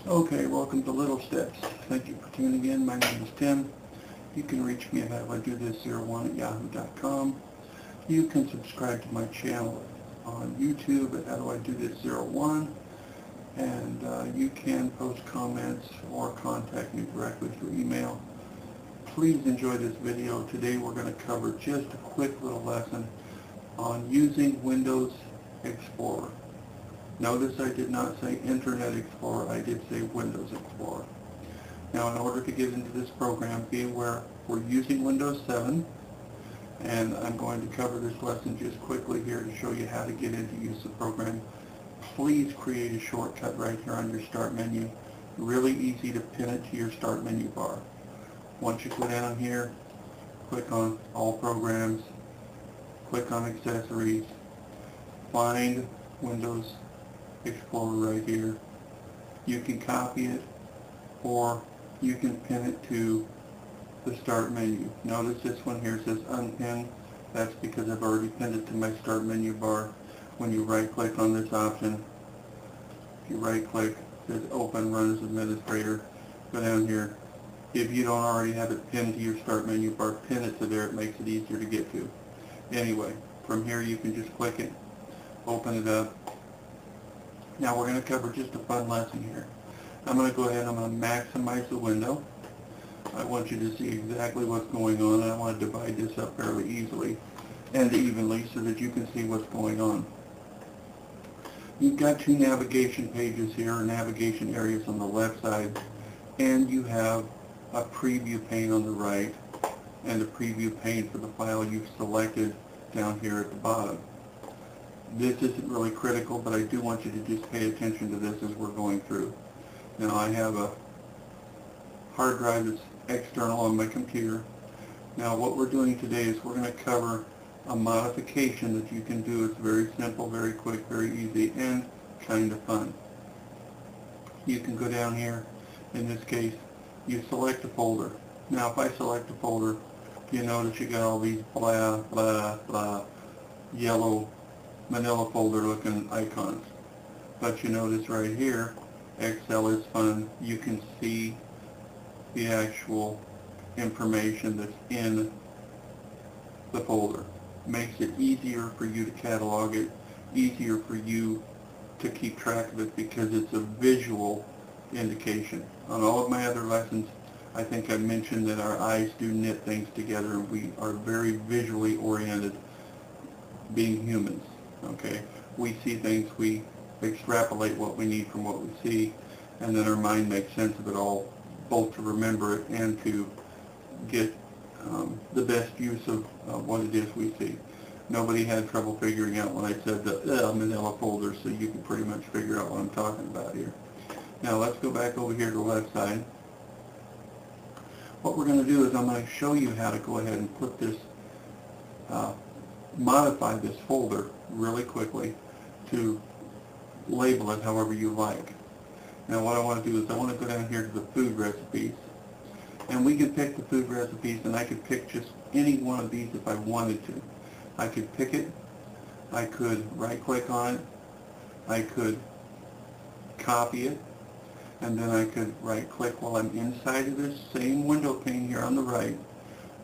Okay, welcome to Little Steps. Thank you for tuning in. My name is Tim. You can reach me at howdoidothis01@yahoo.com. You can subscribe to my channel on YouTube at howdoidothis01, and you can post comments or contact me directly through email. Please enjoy this video. Today we're going to cover just a quick little lesson on using Windows Explorer. Notice I did not say Internet Explorer, I did say Windows Explorer. Now, in order to get into this program, be aware we're using Windows 7, and I'm going to cover this lesson just quickly here to show you how to get in to use the program. Please create a shortcut right here on your Start menu. Really easy to pin it to your Start menu bar. Once you go down here, click on All Programs, click on Accessories, find Windows Explorer right here. You can copy it or you can pin it to the Start menu. Notice this one here says unpin. That's because I've already pinned it to my Start menu bar. When you right click on this option, if you right click, it says Open Run as Administrator. Go down here. If you don't already have it pinned to your Start menu bar, pin it to there. It makes it easier to get to. Anyway, from here you can just click it, open it up. Now we're going to cover just a fun lesson here. I'm going to go ahead and I'm going to maximize the window. I want you to see exactly what's going on, and I want to divide this up fairly easily and evenly so that you can see what's going on. You've got two navigation pages here, or navigation areas on the left side, and you have a preview pane on the right and a preview pane for the file you've selected down here at the bottom. This isn't really critical, but I do want you to just pay attention to this as we're going through. Now I have a hard drive that's external on my computer. Now what we're doing today is we're going to cover a modification that you can do. It's very simple, very quick, very easy, and kind of fun. You can go down here. In this case, you select a folder. Now if I select a folder, you notice you got all these blah, blah, blah, yellow manila folder looking icons. But you notice right here, Excel is fun. You can see the actual information that's in the folder. Makes it easier for you to catalog it, easier for you to keep track of it because it's a visual indication. On all of my other lessons, I think I mentioned that our eyes do knit things together, and we are very visually oriented being humans. Okay, we see things, we extrapolate what we need from what we see, and then our mind makes sense of it all, both to remember it and to get the best use of what it is we see. Nobody had trouble figuring out when I said the manila folder, so you can pretty much figure out what I'm talking about here. Now let's go back over here to the left side. What we're going to do is I'm going to show you how to go ahead and put this modify this folder really quickly to label it however you like. Now what I want to do is I want to go down here to the food recipes, and we can pick the food recipes, and I could pick just any one of these if I wanted to. I could pick it, I could right click on it, I could copy it, and then I could right click while I'm inside of this same window pane here on the right.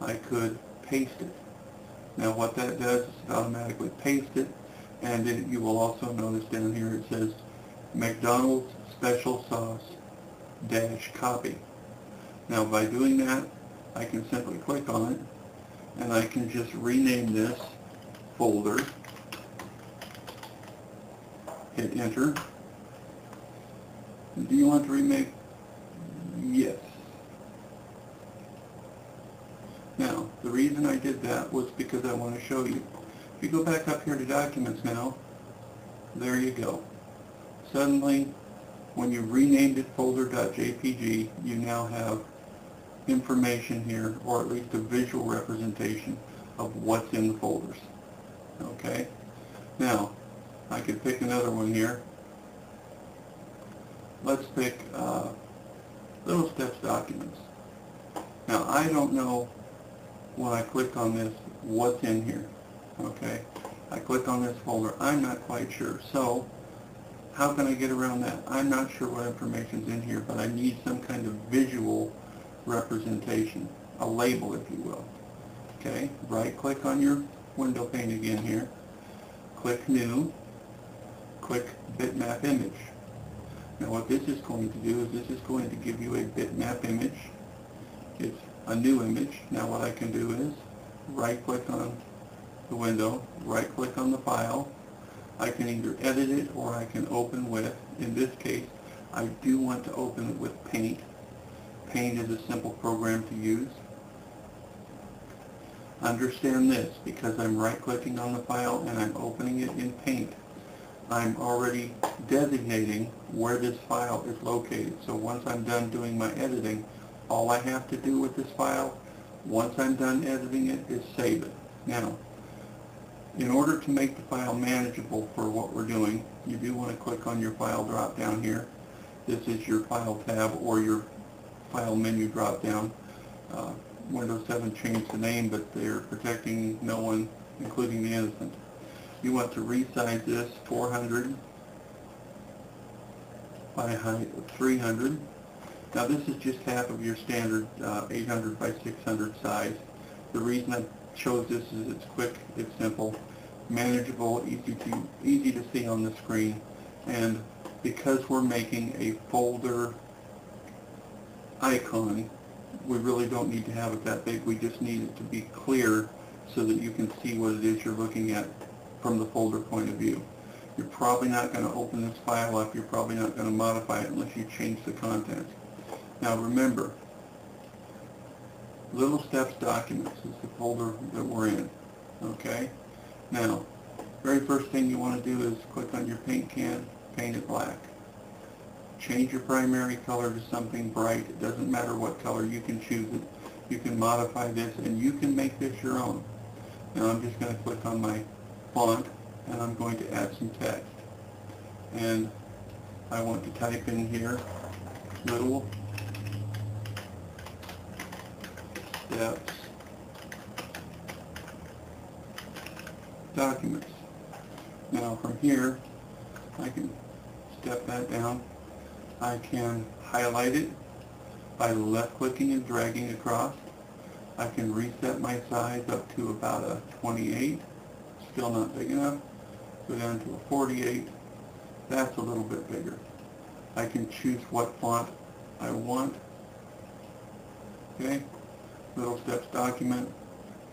I could paste it. Now what that does is it automatically paste it, and then you will also notice down here it says McDonald's special sauce dash copy. Now by doing that, I can simply click on it, and I can just rename this folder, hit enter. Do you want to remake? Yes. Now, the reason I did that was because I want to show you. If you go back up here to Documents now, there you go. Suddenly, when you renamed it folder.jpg, you now have information here, or at least a visual representation of what's in the folders. Okay? Now, I could pick another one here. Let's pick Little Steps Documents. Now, I don't know when I click on this what's in here. Okay? I click on this folder. I'm not quite sure. So, How can I get around that? I'm not sure what information's in here, but I need some kind of visual representation, a label, if you will. Okay, right-click on your window pane again here, click New, click Bitmap Image. Now what this is going to do is this is going to give you a bitmap image. It's a new image. Now what I can do is right-click on the window, right-click on the file. I can either edit it or I can open with. In this case, I do want to open it with Paint. Paint is a simple program to use. Understand this, because I'm right-clicking on the file and I'm opening it in Paint, I'm already designating where this file is located. So once I'm done doing my editing, all I have to do with this file, once I'm done editing it, is save it. Now, in order to make the file manageable for what we're doing, you do want to click on your file drop down here. This is your file tab or your file menu drop down. Windows 7 changed the name, but they're protecting no one, including the innocent. You want to resize this 400 by a height of 300. Now this is just half of your standard 800 by 600 size. The reason I chose this is it's quick, it's simple, manageable, easy to see on the screen, and because we're making a folder icon, we really don't need to have it that big. We just need it to be clear so that you can see what it is you're looking at from the folder point of view. You're probably not going to open this file up. You're probably not going to modify it unless you change the contents. Now remember, Little Steps Documents is the folder that we're in. Okay? Now, very first thing you want to do is click on your paint can, paint it black. Change your primary color to something bright. It doesn't matter what color, you can choose it. You can modify this and you can make this your own. Now I'm just going to click on my font and I'm going to add some text. And I want to type in here, Little Steps Documents. Now from here, I can step that down. I can highlight it by left-clicking and dragging across. I can reset my size up to about a 28. Still not big enough. Go down to a 48. That's a little bit bigger. I can choose what font I want. Okay? Little Steps Document.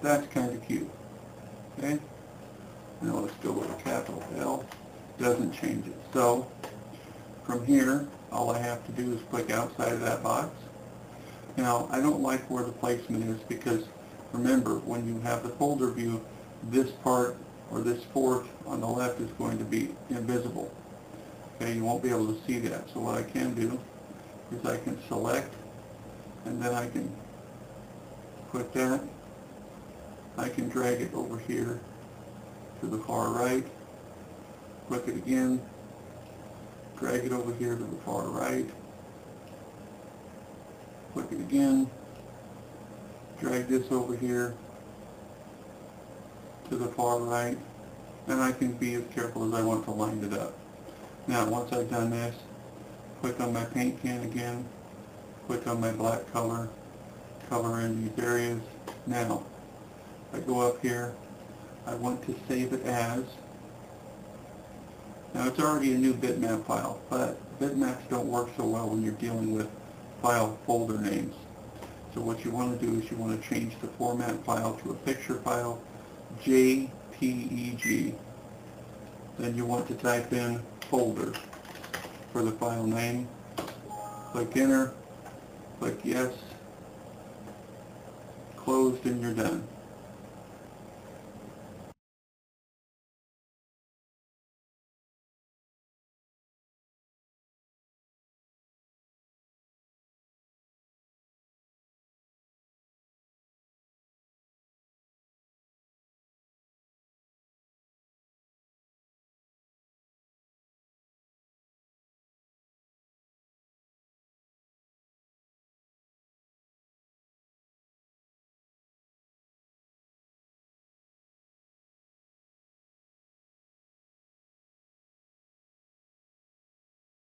That's kind of cute. Okay? Now let's go with a capital L. Doesn't change it. So, from here, all I have to do is click outside of that box. Now, I don't like where the placement is because, remember, when you have the folder view, this part, or this fourth on the left is going to be invisible. Okay, you won't be able to see that. So what I can do is I can select, and then I can put that. I can drag it over here to the far right, click it again, drag it over here to the far right, click it again, drag this over here to the far right, and I can be as careful as I want to line it up. Now once I've done this, click on my paint can again, click on my black color, color in these areas. Now, I go up here, I want to save it as. Now it's already a new bitmap file, but bitmaps don't work so well when you're dealing with file folder names. So what you want to do is you want to change the format file to a picture file, JPEG. Then you want to type in folder for the file name. Click enter, click yes, closed, and you're done.